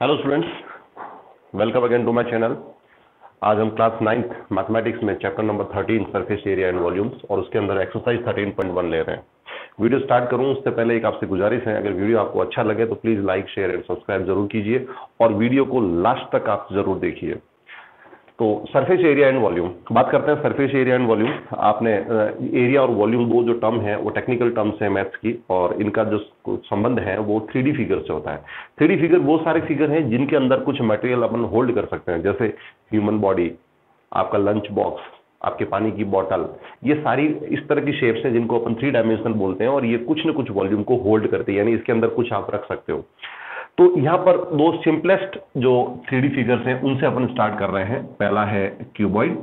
Hello students, welcome again to my channel. आज हम class 9th mathematics में chapter number 13 surface area and volumes और उसके अंदर एक्सरसाइज 13.1 ले रहे हैं। वीडियो स्टार्ट करूं उससे पहले एक आपसे गुजारिश है, अगर वीडियो आपको अच्छा लगे तो please like share and subscribe जरूर कीजिए और वीडियो को लास्ट तक आप जरूर देखिए। तो सरफेस एरिया एंड वॉल्यूम बात करते हैं। सरफेस एरिया एंड वॉल्यूम, आपने एरिया और वॉल्यूम दो जो टर्म है वो टेक्निकल टर्म्स है मैथ्स की, और इनका जो संबंध है वो 3D फिगर से होता है। 3D फिगर वो सारे फिगर हैं जिनके अंदर कुछ मटेरियल अपन होल्ड कर सकते हैं, जैसे ह्यूमन बॉडी, आपका लंच बॉक्स, आपके पानी की बोतल, ये सारी इस तरह की शेप्स हैं जिनको अपन 3 डायमेंशनल बोलते हैं और ये कुछ न कुछ वॉल्यूम को होल्ड करते हैं, यानी इसके अंदर कुछ आप रख सकते हो। तो यहां पर दो सिंपलेस्ट जो 3D फिगर्स हैं उनसे अपन स्टार्ट कर रहे हैं। पहला है क्यूबॉइड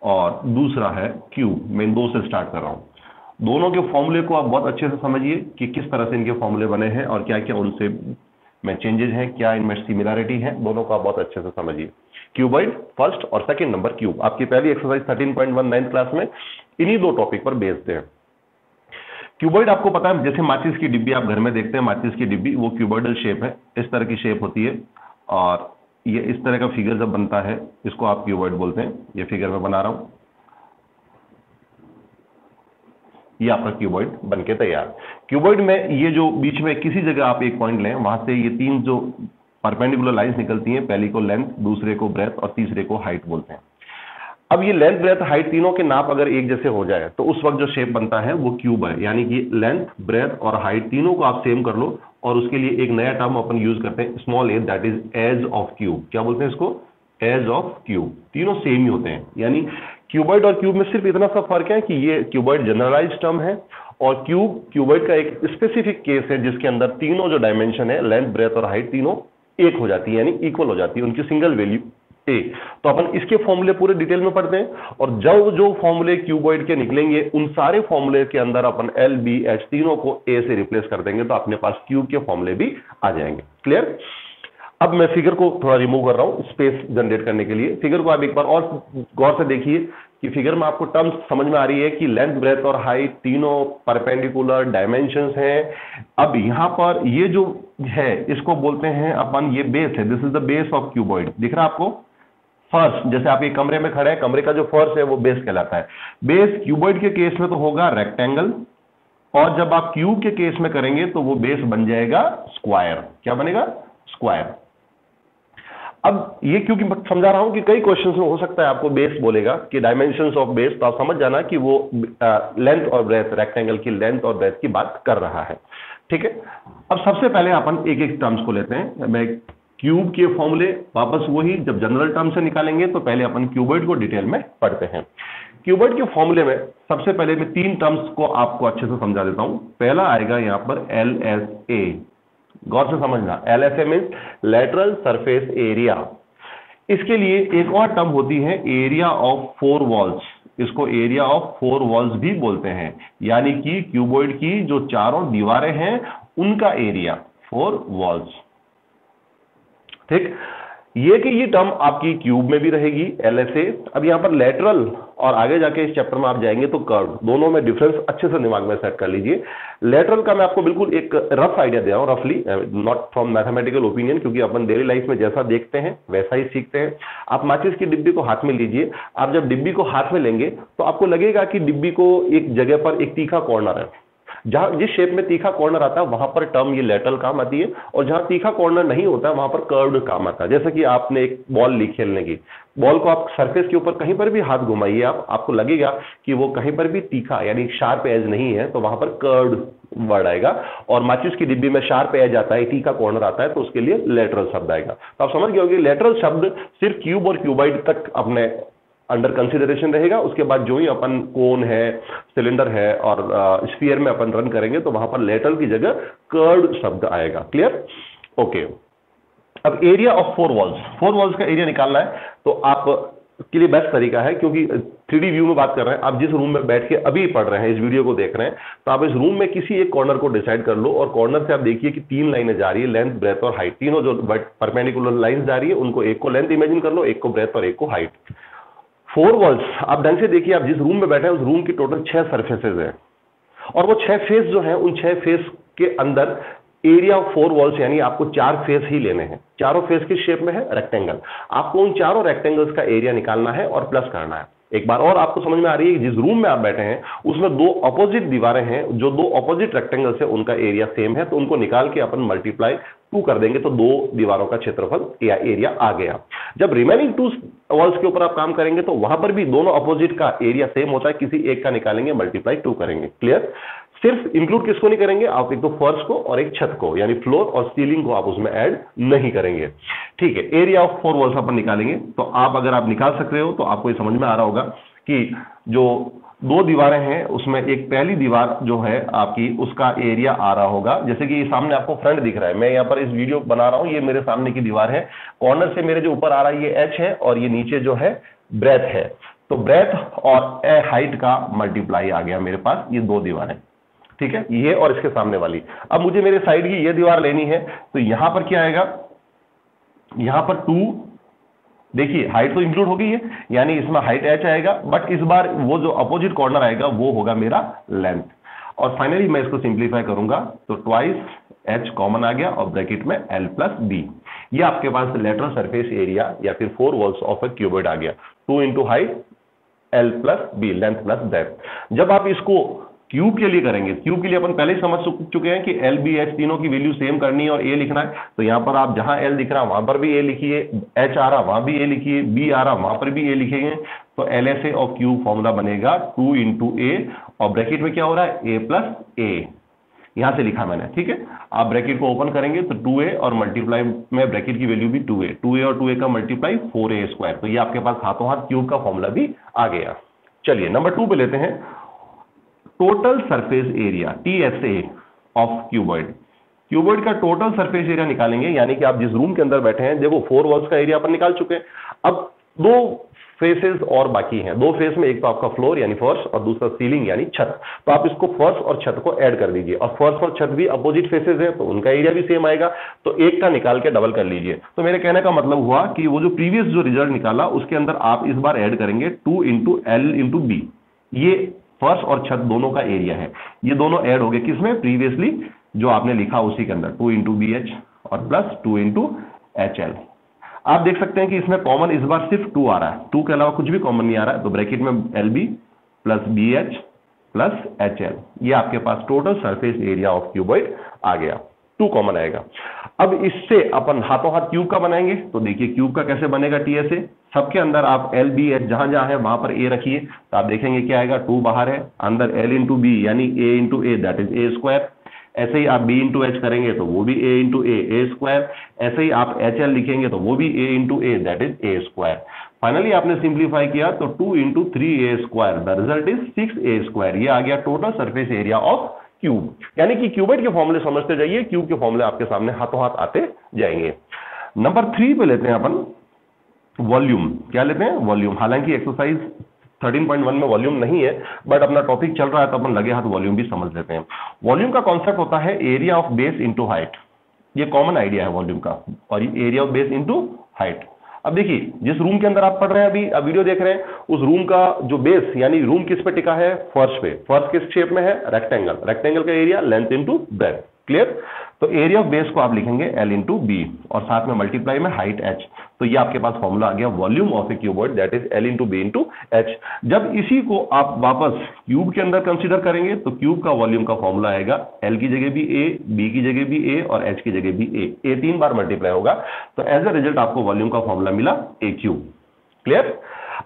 और दूसरा है क्यूब। मैं इन दो से स्टार्ट कर रहा हूं। दोनों के फॉर्मूले को आप बहुत अच्छे से समझिए कि किस तरह से इनके फॉर्मूले बने हैं और क्या क्या उनसे में चेंजेस हैं, क्या इनमें सिमिलरिटी है, दोनों को आप बहुत अच्छे से समझिए। क्यूबॉइड फर्स्ट और सेकंड नंबर क्यूब। आपकी पहली एक्सरसाइज 13.1 9th क्लास में इन्हीं दो टॉपिक पर बेस्ड है। क्यूबॉइड आपको पता है, जैसे माचिस की डिब्बी आप घर में देखते हैं, माचिस की डिब्बी वो क्यूबॉइडल शेप है, इस तरह की शेप होती है और ये इस तरह का फिगर जब बनता है इसको आप क्यूबॉइड बोलते हैं। ये फिगर मैं बना रहा हूं, ये आपका क्यूबॉइड बनके तैयार। क्यूबॉइड में ये जो बीच में किसी जगह आप एक पॉइंट लें, वहां से ये तीन जो परपेंडिकुलर लाइंस निकलती हैं, पहली को लेंथ, दूसरे को ब्रेथ और तीसरे को हाइट बोलते हैं। अब ये लेंथ ब्रेथ हाइट तीनों के नाप अगर एक जैसे हो जाए तो उस वक्त जो शेप बनता है वो क्यूब है, यानी कि लेंथ ब्रेथ और हाइट तीनों को आप सेम कर लो और उसके लिए एक नया टर्म अपन यूज करते हैं, small a, that is edge of cube. क्या बोलते हैं इसको? Edge of cube. तीनों सेम ही होते हैं, यानी क्यूबॉइड और क्यूब में सिर्फ इतना सा फर्क है कि ये क्यूबॉइड जनरलाइज टर्म है और क्यूब क्यूबॉइड का एक स्पेसिफिक केस है जिसके अंदर तीनों जो डायमेंशन है, लेंथ ब्रेथ और हाइट, तीनों एक हो जाती है, यानी इक्वल हो जाती है, उनकी सिंगल वैल्यू ए। तो अपन इसके फॉर्मूले पूरे डिटेल में पढ़ते हैं और जब जो फॉर्मूले क्यूबॉइड के निकलेंगे उन सारे फॉर्मूले के अंदर अपन एल बी एच तीनों को ए से रिप्लेस कर देंगे तो अपने पास क्यूब के फॉर्मूले भी आ जाएंगे। क्लियर? अब मैं फिगर को थोड़ा रिमूव कर रहा हूं स्पेस जनरेट करने के लिए। फिगर को आप एक बार और गौर से देखिए कि फिगर में आपको टर्म्स समझ में आ रही है कि लेंथ ब्रेथ और हाइट तीनों परपेंडिकुलर डायमेंशंस हैं। अब यहां पर ये जो है इसको बोलते हैं अपन, ये बेस है, this is the base of cuboid. दिख रहा है आपको? फर्श, जैसे आप एक कमरे में खड़े हैं, कमरे का जो फर्श है वो बेस कहलाता है। बेस क्यूबॉइड के केस में तो होगा रेक्टेंगल और जब आप क्यूब के केस में करेंगे तो वो बेस बन जाएगा स्क्वायर। क्या बनेगा? स्क्वायर। अब ये क्योंकि समझा रहा हूं कि कई क्वेश्चंस में हो सकता है आपको बेस बोलेगा कि डायमेंशंस ऑफ बेस, तो आप समझ जाना कि वो लेंथ और ब्रेथ, रेक्टेंगल की लेंथ और ब्रेथ की बात कर रहा है। ठीक है, अब सबसे पहले अपन एक एक टर्म्स को लेते हैं। मैं क्यूब के फॉर्मूले वापस वही, जब जनरल टर्म से निकालेंगे तो पहले अपन क्यूबॉइड को डिटेल में पढ़ते हैं। क्यूबॉइड के फॉर्मूले में सबसे पहले मैं तीन टर्म्स को आपको अच्छे से समझा देता हूं। पहला आएगा यहां पर एल एस ए, गौर से समझना। L S A means lateral surface area. इसके लिए एक और टर्म होती है एरिया ऑफ फोर वॉल्स, इसको एरिया ऑफ फोर वॉल्स भी बोलते हैं, यानी कि क्यूबॉइड की जो चारों दीवारें हैं उनका एरिया, फोर वॉल्स। ठीक, ये कि ये टर्म आपकी क्यूब में भी रहेगी एलएसए। अब यहां पर लेटरल और आगे जाके इस चैप्टर में आप जाएंगे तो कर्व, दोनों में डिफरेंस अच्छे से दिमाग में सेट कर लीजिए। लेटरल का मैं आपको बिल्कुल एक रफ आइडिया दे रहा हूं, रफली, नॉट फ्रॉम मैथमेटिकल ओपिनियन, क्योंकि अपन डेली लाइफ में जैसा देखते हैं वैसा ही सीखते हैं। आप माचिस की डिब्बी को हाथ में लीजिए। आप जब डिब्बी को हाथ में लेंगे तो आपको लगेगा कि डिब्बी को एक जगह पर एक तीखा कॉर्नर है, जहां जिस शेप में तीखा कॉर्नर आता है वहां पर टर्म ये लेटरल काम आती है, और जहां तीखा कॉर्नर नहीं होता है वहां पर कर्व्ड काम आता है। जैसे कि आपने एक बॉल ली खेलने की, बॉल को आप सरफेस के ऊपर कहीं पर भी हाथ घुमाइए, आपको लगेगा कि वो कहीं पर भी तीखा यानी शार्प एज नहीं है, तो वहां पर कर्व्ड वर्ड आएगा। और माचिस की डिब्बी में शार्प एज आता है, तीखा कॉर्नर आता है, तो उसके लिए लेटरल शब्द आएगा। तो आप समझ गए होंगे लेटरल शब्द सिर्फ क्यूब और क्यूबॉइड तक अपने अंडर कंसिडरेशन रहेगा। उसके बाद जो ही अपन कोन है, सिलेंडर है और स्फीयर में अपन रन करेंगे तो वहां पर लेटरल की जगह कर्व्ड शब्द आएगा। क्लियर? ओके। अब एरिया ऑफ फोर वॉल्स का एरिया निकालना है तो आप के लिए बेस्ट तरीका है, क्योंकि 3D व्यू में बात कर रहे हैं, आप जिस रूम में बैठ के अभी पढ़ रहे हैं, इस वीडियो को देख रहे हैं, तो आप इस रूम में किसी एक कॉर्नर को डिसाइड कर लो और कॉर्नर से आप देखिए कि तीन लाइनें जा रही है, लेंथ ब्रेथ और हाइट। तीनों जो परपेंडिकुलर लाइंस जा रही है उनको, एक को लेंथ इमेजिन कर लो, एक को ब्रेथ और एक को हाइट। फोर वॉल्स आप ढंग से देखिए, आप जिस रूम में बैठे हैं उस रूम की टोटल 6 सरफेसेस हैं और वो 6 फेस जो है उन 6 फेस के अंदर एरिया ऑफ 4 वॉल्स, यानी आपको 4 फेस ही लेने हैं। चारों फेस किस शेप में है? रेक्टेंगल। आपको उन चारों रेक्टेंगल्स का एरिया निकालना है और प्लस करना है। एक बार और आपको समझ में आ रही है कि जिस रूम में आप बैठे हैं उसमें 2 अपोजिट दीवारें हैं, जो 2 अपोजिट रेक्टेंगल्स है उनका एरिया सेम है, तो उनको निकाल के अपन मल्टीप्लाई 2 कर देंगे तो 2 दीवारों का क्षेत्रफल या एरिया आ गया। जब रिमेनिंग 2 वॉल्स के ऊपर आप काम करेंगे तो वहां पर भी दोनों अपोजिट का एरिया सेम होता है, किसी एक का निकालेंगे, मल्टीप्लाई 2 करेंगे। क्लियर? सिर्फ इंक्लूड किसको नहीं करेंगे आप? एक तो फर्श को और एक छत को, यानी फ्लोर और सीलिंग को आप उसमें ऐड नहीं करेंगे। ठीक है, एरिया ऑफ 4 वॉल्स अपन निकालेंगे। तो आप अगर आप निकाल सकते हो तो आपको ये समझ में आ रहा होगा कि जो 2 दीवारें हैं उसमें एक पहली दीवार जो है आपकी, उसका एरिया आ रहा होगा, जैसे कि सामने आपको फ्रंट दिख रहा है, मैं यहाँ पर इस वीडियो बना रहा हूं, ये मेरे सामने की दीवार है, कॉर्नर से मेरे जो ऊपर आ रहा है ये h है और ये नीचे जो है ब्रेथ है। तो ब्रेथ और हाइट का मल्टीप्लाई आ गया मेरे पास, ये 2 दीवारें। ठीक है, ये और इसके सामने वाली। अब मुझे मेरे साइड की ये दीवार लेनी है, तो यहां पर क्या आएगा? यहां पर 2, देखिए हाइट तो इंक्लूड हो गई है, यानी इसमें हाइट h आएगा, बट इस बार वो जो अपोजिट कॉर्नर आएगा वो होगा मेरा लेंथ। और फाइनली मैं इसको सिंप्लीफाई करूंगा तो ट्वाइस h कॉमन आ गया और ब्रैकेट में l प्लस b। ये आपके पास लेटरल सरफेस एरिया या फिर 4 वॉल्स ऑफ ए क्यूबॉइड आ गया। 2 into height l plus b, length plus depth. जब आप इसको क्यूब के लिए करेंगे, क्यूब के लिए अपन पहले ही समझ चुके हैं कि एल बी एच तीनों की वैल्यू सेम करनी है और ए लिखना है। तो यहां पर आप जहां एल दिख रहा है वहां पर भी ए लिखिए, एच आ रहा वहां भी ए लिखिए, बी आ रहा वहां पर भी ए लिखेंगे, तो एल एस ए और क्यूब फॉर्मूला बनेगा 2 इंटू ए और ब्रैकेट में क्या हो रहा है? ए प्लस ए, यहां से लिखा मैंने। ठीक है, आप ब्रैकेट को ओपन करेंगे तो 2a और मल्टीप्लाई में ब्रैकेट की वैल्यू भी 2a, 2a और 2a का मल्टीप्लाई 4a स्क्वायर। तो ये आपके पास हाथों हाथ क्यूब का फॉर्मूला भी आ गया। चलिए नंबर 2 पे लेते हैं, total surface area TSA of cuboid. Cuboid का टोटल सरफेस एरिया निकालेंगे, यानी कि आप जिस रूम के अंदर बैठे हैं, देखो 4 वॉल्स का एरिया अपन निकाल चुके हैं। अब 2 फेसेस और बाकी हैं। 2 फेस में एक तो आपका फ्लोर यानी फर्श और दूसरा सीलिंग यानी छत। तो आप इसको फर्श और छत को ऐड कर दीजिए, और फर्श और छत भी अपोजिट फेसेस है तो उनका एरिया भी सेम आएगा, तो एक का निकाल के डबल कर लीजिए। तो मेरे कहने का मतलब हुआ कि वो जो प्रीवियस जो रिजल्ट निकाला उसके अंदर आप इस बार ऐड करेंगे 2 इंटू एल इंटू बी। ये फर्श और छत दोनों का एरिया है, ये दोनों ऐड हो गए किसमें? प्रीवियसली जो आपने लिखा उसी के अंदर, 2 इंटू बी एच और प्लस 2 इंटू एच एल। आप देख सकते हैं कि इसमें कॉमन इस बार सिर्फ 2 आ रहा है, 2 के अलावा कुछ भी कॉमन नहीं आ रहा है, तो ब्रैकेट में L B plus B H plus H L, ये आपके पास total surface area of cuboid आ गया। 2 कॉमन आएगा। अब इससे अपन हाथों हाथ क्यूब का बनाएंगे, तो देखिए क्यूब का कैसे बनेगा? TSA सबके अंदर आप एल बी एच जहां जहां है वहां पर ए रखिए, तो आप देखेंगे क्या आएगा? 2 बाहर है, अंदर एल इंटू बी यानी A into A, that is A square. ऐसे ही आप बी इंटू एच करेंगे तो वो भी ए इंटू ए स्क्वायर। ऐसे ही आप एच एल लिखेंगे तो वो भी A into A, that is A square. Finally आपने सिंप्लीफाई किया तो 2 into 3a square, the result is 6a square. ये आ गया total surface area of cube. यानी कि क्यूबॉइड के फॉर्मूले समझते जाइए, क्यूब के फॉर्मूले आपके सामने हाथों हाथ आते जाएंगे। नंबर 3 पे लेते हैं अपन वॉल्यूम। क्या लेते हैं? वॉल्यूम। हालांकि एक्सरसाइज 13.1 में वॉल्यूम नहीं है, बट अपना टॉपिक चल रहा है तो अपन लगे हाथ वॉल्यूम भी समझ लेते हैं। वॉल्यूम का कॉन्सेप्ट होता है area of base into height. ये कॉमन आइडिया है वॉल्यूम का, और ये area of base into height. अब देखिए जिस रूम के अंदर आप पढ़ रहे हैं, अभी आप वीडियो देख रहे हैं, उस रूम का जो बेस यानी रूम किस पे टिका है? फर्श पे। फर्श किस शेप में है? रेक्टेंगल। रेक्टेंगल का area length into breadth. Clear? तो एरिया ऑफ बेस को आप लिखेंगे एल इंटू बी और साथ में मल्टीप्लाई में हाइट एच। तो ये आपके पास फॉर्मूला आ गया volume of a cuboid, that is L into B into H. जब इसी को आप वापस क्यूब के अंदर कंसीडर करेंगे तो क्यूब का वॉल्यूम का फॉर्मूला आएगा एल की जगह भी ए, बी की जगह भी ए और एच की जगह भी ए 3 बार मल्टीप्लाई होगा। तो एज ए रिजल्ट आपको वॉल्यूम का फॉर्मूला मिला ए क्यूब। क्लियर?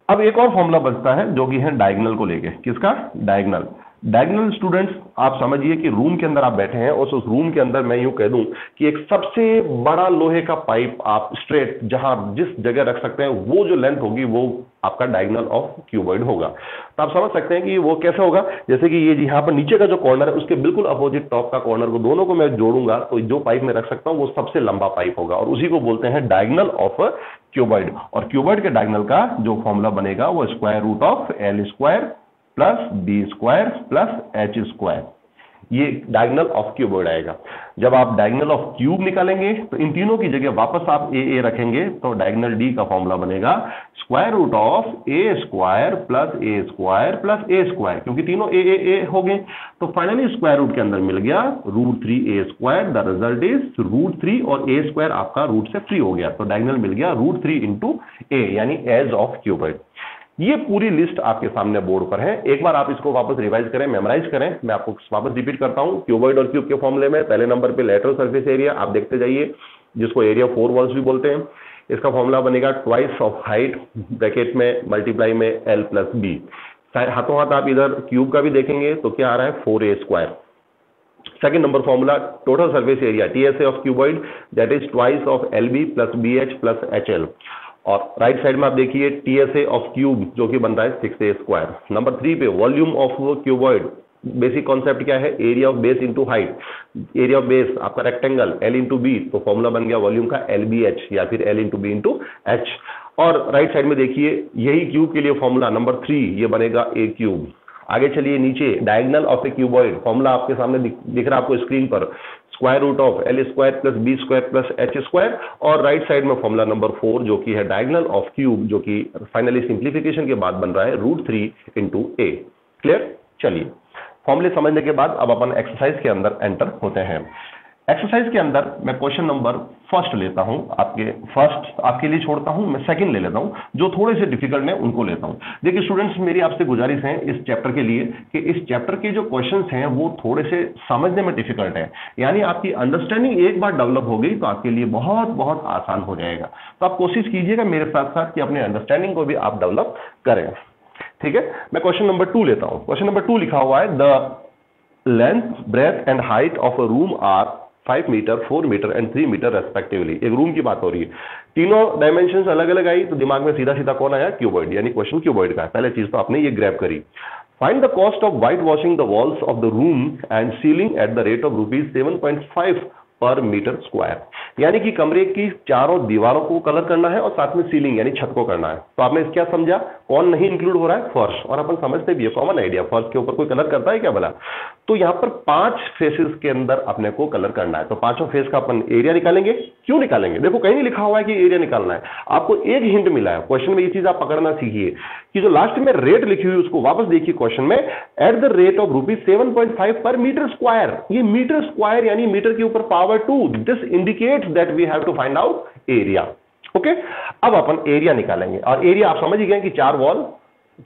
अब एक और फॉर्मूला बचता है जो कि है डायगोनल को लेके। किसका? डायगोनल। डायगोनल स्टूडेंट्स आप समझिए कि रूम के अंदर आप बैठे हैं और उस रूम के अंदर मैं यूं कह दूं कि एक सबसे बड़ा लोहे का पाइप आप स्ट्रेट जहां जिस जगह रख सकते हैं, वो जो लेंथ होगी वो आपका डायगोनल ऑफ क्यूबॉइड होगा। तो आप समझ सकते हैं कि वो कैसे होगा। जैसे कि ये यहाँ पर नीचे का जो कॉर्नर है उसके बिल्कुल अपोजिट टॉप का कॉर्नर को, दोनों को मैं जोड़ूंगा तो जो पाइप मैं रख सकता हूं वो सबसे लंबा पाइप होगा, और उसी को बोलते हैं डायगोनल ऑफ क्यूबॉइड। और क्यूबॉइड के डायगोनल का जो फॉर्मूला बनेगा वो square root of L square plus B square plus H square. ये डायगोनल ऑफ क्यूबॉइड आएगा। जब आप डायगोनल ऑफ क्यूब निकालेंगे तो इन तीनों की जगह वापस आप ए रखेंगे, तो डायगोनल डी का फॉर्मूला बनेगा square root of a square plus a square plus a square, क्योंकि तीनों ए हो गए। तो फाइनली स्क्वायर रूट के अंदर मिल गया √3 ए स्क्वायर, द रिजल्ट इज √3 और ए स्क्वायर आपका रूट से फ्री हो गया, तो डायगोनल मिल गया √3 इंटू ए, यानी एज ऑफ क्यूबॉइड। ये पूरी लिस्ट आपके सामने बोर्ड पर है, एक बार आप इसको वापस रिवाइज करें, मेमोराइज करें। मैं आपको वापस रिपीट करता हूं, क्यूबॉइड और क्यूब के फॉर्मूले में पहले नंबर पे लेटरल सरफेस एरिया आप देखते जाइए, जिसको एरिया 4 वॉल्स भी बोलते हैं। इसका फॉर्मूला बनेगा ट्वाइस ऑफ हाइट ब्रैकेट में मल्टीप्लाई में L प्लस बी। हाथों हाथ आप इधर क्यूब का भी देखेंगे तो क्या आ रहा है 4A square. Second number formula total surface area TSA of cuboid that is twice of LB plus BH plus HL। और राइट साइड में आप देखिए TSA ऑफ क्यूब जो कि बनता है 6A स्क्वायर। नंबर 3 पे volume of cuboid, basic concept क्या है, area of base into height. Area of base आपका रेक्टेंगल L इंटू बी, तो फॉर्मूला बन गया वॉल्यूम का LBH या फिर L into B into H। और राइट साइड में देखिए यही क्यूब के लिए फॉर्मूला नंबर 3 ये बनेगा A क्यूब। आगे चलिए नीचे diagonal of a cuboid, formula आपके सामने दिख रहा है आपको स्क्रीन पर, square root of L square plus B square plus H square. और राइट साइड में फॉर्मूला नंबर 4 जो कि है डायगोनल ऑफ क्यूब, जो कि फाइनली सिंप्लीफिकेशन के बाद बन रहा है √3 इंटू ए। क्लियर? चलिए फॉर्मूले समझने के बाद अब अपन एक्सरसाइज के अंदर एंटर होते हैं। एक्सरसाइज के अंदर मैं क्वेश्चन नंबर फर्स्ट लेता हूं, आपके लिए छोड़ता हूं, मैं सेकंड ले लेता हूं, जो थोड़े से डिफिकल्ट हैं उनको लेता हूं। देखिए स्टूडेंट्स, मेरी आपसे गुजारिश है इस चैप्टर के लिए कि इस चैप्टर के जो क्वेश्चंस हैं वो थोड़े से समझने में डिफिकल्ट है, यानी आपकी अंडरस्टैंडिंग एक बार डेवलप हो गई तो आपके लिए बहुत बहुत आसान हो जाएगा। तो आप कोशिश कीजिएगा मेरे साथ साथ कि अपने अंडरस्टैंडिंग को भी आप डेवलप करें। ठीक है, मैं क्वेश्चन नंबर 2 लेता हूं। क्वेश्चन नंबर 2 लिखा हुआ है, the length breadth and height of a room are 5 metre 4 metre and 3 metre respectively. एक रूम की बात हो रही है, तीनों डायमेंशंस अलग अलग आई, तो दिमाग में सीधा सीधा कौन आया, क्यूबॉइड, यानी क्वेश्चन क्यूबॉइड का है। पहले चीज तो आपने ये ग्रैब करी। Find the cost of white washing the walls of the room and ceiling at the rate of ₹7.5 पर मीटर स्क्वायर, यानी कि कमरे की चारों दीवारों को कलर करना है और साथ में सीलिंग यानी छत को करना है। तो आपने क्या समझा, कौन नहीं इंक्लूड हो रहा है, फर्श। और अपन समझते भी है, कॉमन आइडिया, फर्श के ऊपर कोई कलर करता है क्या भला। तो यहां पर 5 फेसेस के अंदर अपने को कलर करना है, तो पांचों फेस का अपन एरिया निकालेंगे। क्यों निकालेंगे, देखो कहीं नहीं लिखा हुआ है कि एरिया निकालना है, आपको एक हिंट मिला है क्वेश्चन में। ये चीज आप पकड़ना सीखिए कि जो लास्ट में रेट लिखी हुई उसको वापस देखिए क्वेश्चन में, एट द रेट ऑफ ₹7.5 पर मीटर स्क्वायर। ये मीटर स्क्वायर यानी मीटर के ऊपर power 2, this indicates that we have to find out area. Okay, अब अपन एरिया निकालेंगे। और एरिया आप समझ ही गए कि 4 वॉल,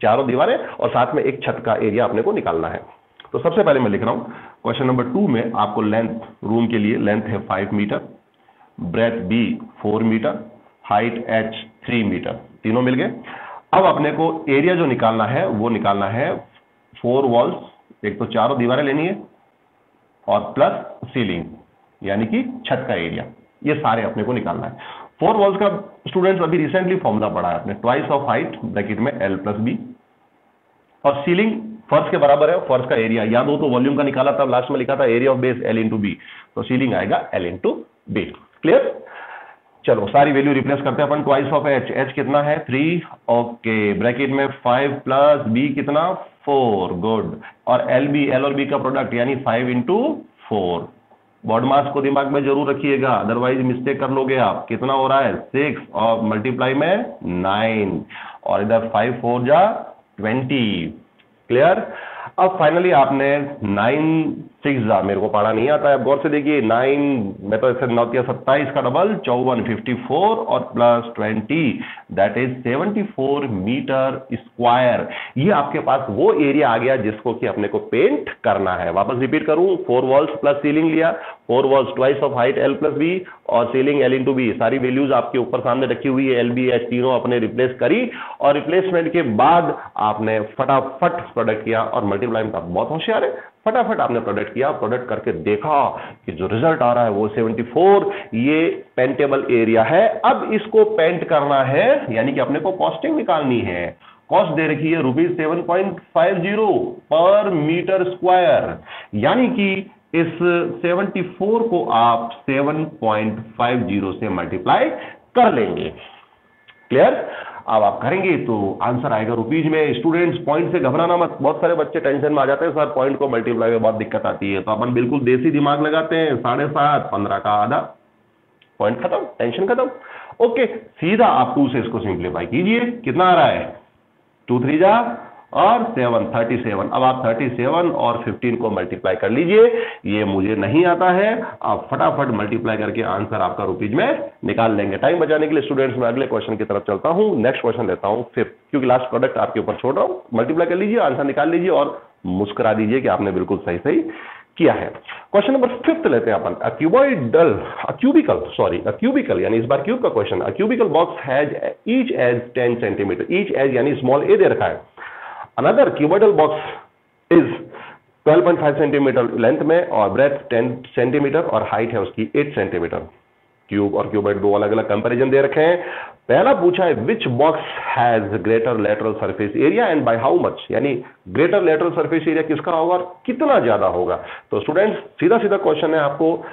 चारों दीवारें और साथ में एक छत का एरिया अपने को निकालना है। तो सबसे पहले मैं लिख रहा हूं क्वेश्चन नंबर 2 में आपको लेंथ, रूम के लिए लेंथ है 5 मीटर, breadth B 4 metre, height H 3 metre, तीनों मिल गए। अब अपने को एरिया जो निकालना है वो निकालना है 4 वॉल्स, एक तो चारों दीवारें लेनी है, और प्लस सीलिंग यानी कि छत का एरिया, ये सारे अपने को निकालना है। 4 वॉल्स का स्टूडेंट्स अभी रिसेंटली फॉर्मूला पढ़ा है आपने, ट्वाइस ऑफ हाइट ब्रैकेट में L प्लस बी, और सीलिंग फर्श के बराबर है, फर्श का एरिया याद हो तो वॉल्यूम का निकाला था, लास्ट में लिखा था area of base L into B, तो सीलिंग आएगा L इंटू बी। क्लियर? चलो सारी वैल्यू रिप्लेस करते हैं अपन। ट्वाइस ऑफ H, H कितना है 3, ओके, ब्रैकेट में 5 प्लस B कितना 4, गुड, और L और B का प्रोडक्ट यानी 5 इंटू 4। बॉड मास को दिमाग में जरूर रखिएगा, अदरवाइज मिस्टेक कर लोगे आप। कितना हो रहा है 6 और मल्टीप्लाई में 9, और इधर 5 4 जा 20। क्लियर? अब फाइनली आपने 9 6 जा, मेरे को पढ़ा नहीं आता है, अब गौर से देखिए 9 मैं तो ऐसे 9 या 27 का डबल 54 54 और plus 20 that is 74 metre square. ये आपके पास वो एरिया आ गया जिसको कि अपने को पेंट करना है। वापस रिपीट करूं, 4 वॉल्स प्लस सीलिंग लिया, 4 walls twice of height L plus B और सीलिंग L इंटू बी, सारी वैल्यूज आपके ऊपर सामने रखी हुई है, LB H तीनों अपने रिप्लेस करी, और रिप्लेसमेंट के बाद आपने फटाफट प्रोडक्ट किया, और मल्टीप्लाई में बहुत होशियार है, फटाफट आपने प्रोडक्ट किया, प्रोडक्ट करके देखा कि जो रिजल्ट आ रहा है वो 74, ये पेंटेबल एरिया है। अब इसको पेंट करना है, यानी कि अपने को कॉस्टिंग निकालनी है। कॉस्ट दे रखी है ₹7.50 पर मीटर स्क्वायर, यानी कि इस 74 को आप 7.50 से मल्टीप्लाई कर लेंगे। क्लियर? अब आप करेंगे तो आंसर आएगा रुपीज में। स्टूडेंट्स पॉइंट से घबराना मत, बहुत सारे बच्चे टेंशन में आ जाते हैं सर पॉइंट को मल्टीप्लाई में बहुत दिक्कत आती है, तो अपन बिल्कुल देसी दिमाग लगाते हैं, 7.5 15 का आधा, पॉइंट खत्म, टेंशन खत्म। ओके, सीधा आप 2 से इसको सिंप्लीफाई कीजिए, कितना आ रहा है 2 3 जा और 7 37। अब आप 37 और 15 को मल्टीप्लाई कर लीजिए, ये मुझे नहीं आता है, आप फटाफट मल्टीप्लाई करके आंसर आपका रुपीज में निकाल लेंगे। टाइम बचाने के लिए स्टूडेंट्स मैं अगले क्वेश्चन की तरफ चलता हूं, नेक्स्ट क्वेश्चन लेता हूं फिर, क्योंकि लास्ट प्रोडक्ट आपके ऊपर छोड़ रहा हूं। मल्टीप्लाई कर लीजिए, आंसर निकाल लीजिए और मुस्कुरा दीजिए कि आपने बिल्कुल सही सही किया है। क्वेश्चन नंबर 5 लेते हैं अपन। क्यूबिकल यानी इस बार क्यूब का question. Cubical box has each edge 10 centimetre, each edge यानी स्मॉल ए दे रखा है। Another cuboidal box is 12.5 centimetre length में और ब्रेथ 10 सेंटीमीटर और हाइट है उसकी 8 सेंटीमीटर। क्यूब और क्यूबॉइड दो अलग अलग कंपैरिजन दे रखे हैं। पहला पूछा है which box has greater lateral surface area and by how much, यानी ग्रेटर लेटरल सरफेस एरिया किसका होगा और कितना ज्यादा होगा। तो स्टूडेंट्स सीधा सीधा क्वेश्चन है आपको,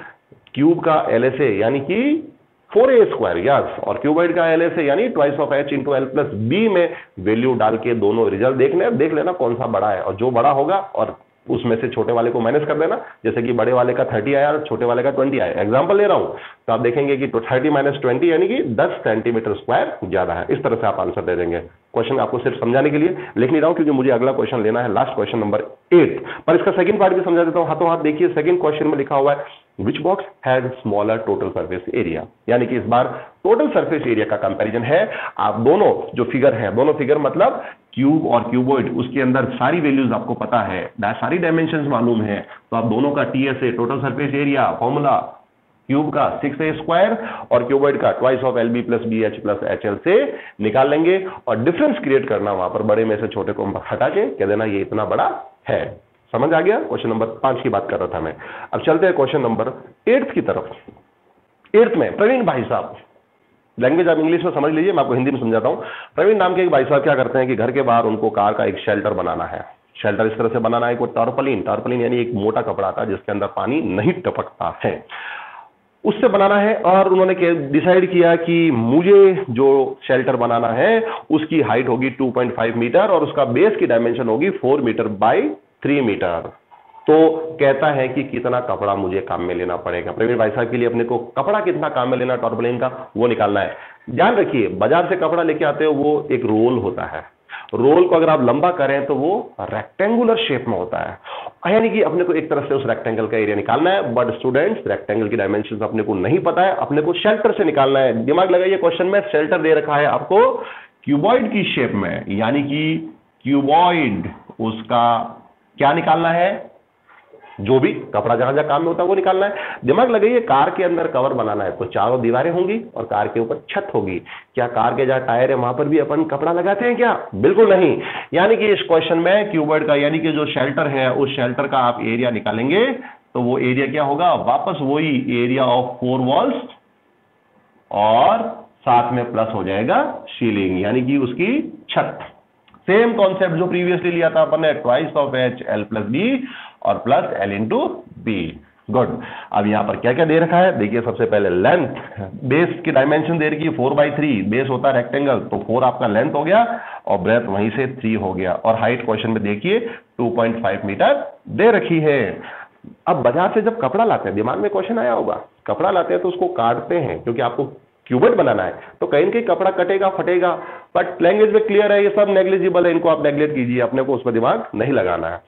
क्यूब का LSA यानी कि 4a² यस, और क्यूबॉइड का LSA यानी twice of h into l plus b में वैल्यू डाल के दोनों रिजल्ट देख लेना कौन सा बड़ा है, और जो बड़ा होगा और उसमें से छोटे वाले को माइनस कर देना। जैसे कि बड़े वाले का 30 आया और छोटे वाले का 20 आया, एग्जांपल ले रहा हूं, तो आप देखेंगे कि 30 माइनस 20 यानी कि 10 सेंटीमीटर स्क्वायर ज्यादा है। इस तरह से आप आंसर दे देंगे। क्वेश्चन आपको सिर्फ समझाने के लिए लिख नहीं रहा हूं, क्योंकि मुझे अगला क्वेश्चन लेना है, लास्ट क्वेश्चन नंबर 8। पर इसका सेकंड पार्ट भी समझा देता हूं, हाथों हाथ देखिए। सेकंड क्वेश्चन में लिखा हुआ है which box has smaller total surface area, यानी कि इस बार टोटल सरफेस एरिया का कंपैरिजन है। आप दोनों जो फिगर है, दोनों फिगर मतलब क्यूब और क्यूबॉइड, उसके अंदर सारी वैल्यूज आपको पता है, सारी डायमेंशंस मालूम है, तो आप दोनों का TSA total surface area formula cube का 6a² और क्यूबॉइड का twice of LB plus BH plus HL से निकाल लेंगे, और डिफरेंस क्रिएट करना वहां पर, बड़े में से छोटे को हटा के कह देना ये इतना बड़ा है। समझ आ गया? क्वेश्चन नंबर 5 की बात कर रहा था मैं। अब चलते हैं क्वेश्चन नंबर 8 की तरफ। 8 में प्रवीण भाई साहब, लैंग्वेज आप इंग्लिश में समझ लीजिए, मैं आपको हिंदी में समझाता हूं। प्रवीण नाम के एक भाई साहब क्या करते हैं कि घर के बाहर उनको कार का एक शेल्टर बनाना है। शेल्टर इस तरह से बनाना है, कोई टारपलिन यानी एक मोटा कपड़ा आता है जिसके अंदर पानी नहीं टपकता है, उससे बनाना है। और उन्होंने डिसाइड किया कि मुझे जो शेल्टर बनाना है उसकी हाइट होगी 2.5 मीटर और उसका बेस की डायमेंशन होगी 4 मीटर बाय 3 मीटर। तो कहता है कि कितना कपड़ा मुझे काम में लेना पड़ेगा। प्रवीण भाई साहब के लिए अपने को कपड़ा कितना काम में लेना टारपलिन का वो निकालना है। ध्यान रखिए, बाजार से कपड़ा लेके आते हो वो एक रोल होता है, रोल को अगर आप लंबा करें तो वो रेक्टेंगुलर शेप में होता है, यानी कि अपने को एक तरफ से उस रेक्टेंगल का एरिया निकालना है। बट स्टूडेंट्स रेक्टेंगल की डायमेंशन अपने को नहीं पता है, अपने को शेल्टर से निकालना है। दिमाग लगाइए, क्वेश्चन में शेल्टर दे रखा है आपको क्यूबॉइड की शेप में, यानी कि क्यूबॉइड उसका क्या निकालना है, जो भी कपड़ा जहां जहां काम में होता है वो निकालना है। दिमाग लगाइए, कार के अंदर कवर बनाना है तो चारों दीवारें होंगी और कार के ऊपर छत होगी। क्या कार के जहां टायर है वहां पर भी अपन कपड़ा लगाते हैं क्या? बिल्कुल नहीं। यानी कि इस क्वेश्चन में क्यूबॉइड का यानी कि जो शेल्टर है उस शेल्टर का आप एरिया निकालेंगे तो वो एरिया क्या होगा, वापस वही एरिया ऑफ 4 वॉल्स और साथ में प्लस हो जाएगा सीलिंग, यानी कि उसकी छत। सेम कॉन्सेप्ट जो प्रीवियसली लिया था अपन ने, twice of H L plus B और plus L into B। Good. अब यहां पर क्या क्या दे रखा है देखिए, सबसे पहले लेंथ, बेस की डायमेंशन दे रखी है 4/3, बेस होता है रेक्टेंगल तो 4 आपका लेंथ हो गया और ब्रेथ वहीं से 3 हो गया, और हाइट क्वेश्चन में देखिए 2.5 मीटर दे रखी है। अब बाजार से जब कपड़ा लाते हैं, दिमाग में क्वेश्चन आया होगा, कपड़ा लाते हैं तो उसको काटते हैं क्योंकि आपको क्यूबॉइड बनाना है, तो कहीं न कहीं कपड़ा कटेगा फटेगा, बट लैंग्वेज में क्लियर है, ये सब नेग्लिजिबल है, इनको आप नेग्लेक्ट कीजिए, अपने को उसमें दिमाग नहीं लगाना है।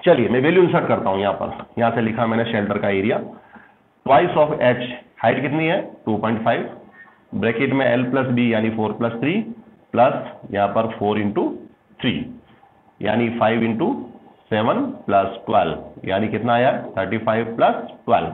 चलिए मैं वैल्यू इंसर्ट करता हूं, यहां पर यहां से लिखा मैंने शेल्टर का area, twice of H, height कितनी है 2.5, ब्रैकेट में L प्लस B यानी 4 प्लस 3 प्लस यहां पर 4 इंटू 3 यानी 5 इंटू 7 प्लस 12 यानी कितना आया 35 प्लस 12,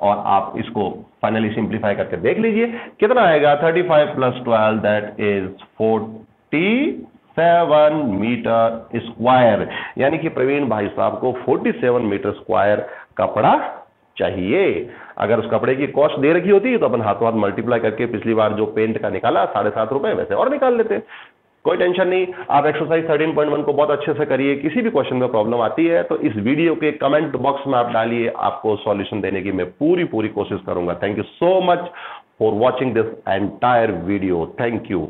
और आप इसको फाइनली सिंप्लीफाई करके देख लीजिए कितना आएगा 35 plus 12 that is 47 metre square, यानी कि प्रवीण भाई साहब को 47 मीटर स्क्वायर कपड़ा चाहिए। अगर उस कपड़े की कॉस्ट दे रखी होती तो अपन हाथों हाथ मल्टीप्लाई करके पिछली बार जो पेंट का निकाला 7.5 रुपए वैसे और निकाल लेते, कोई टेंशन नहीं। आप एक्सरसाइज 13.1 को बहुत अच्छे से करिए, किसी भी क्वेश्चन में प्रॉब्लम आती है तो इस वीडियो के कमेंट बॉक्स में आप डालिए, आपको सॉल्यूशन देने की मैं पूरी कोशिश करूंगा। Thank you so much for watching this entire video, thank you.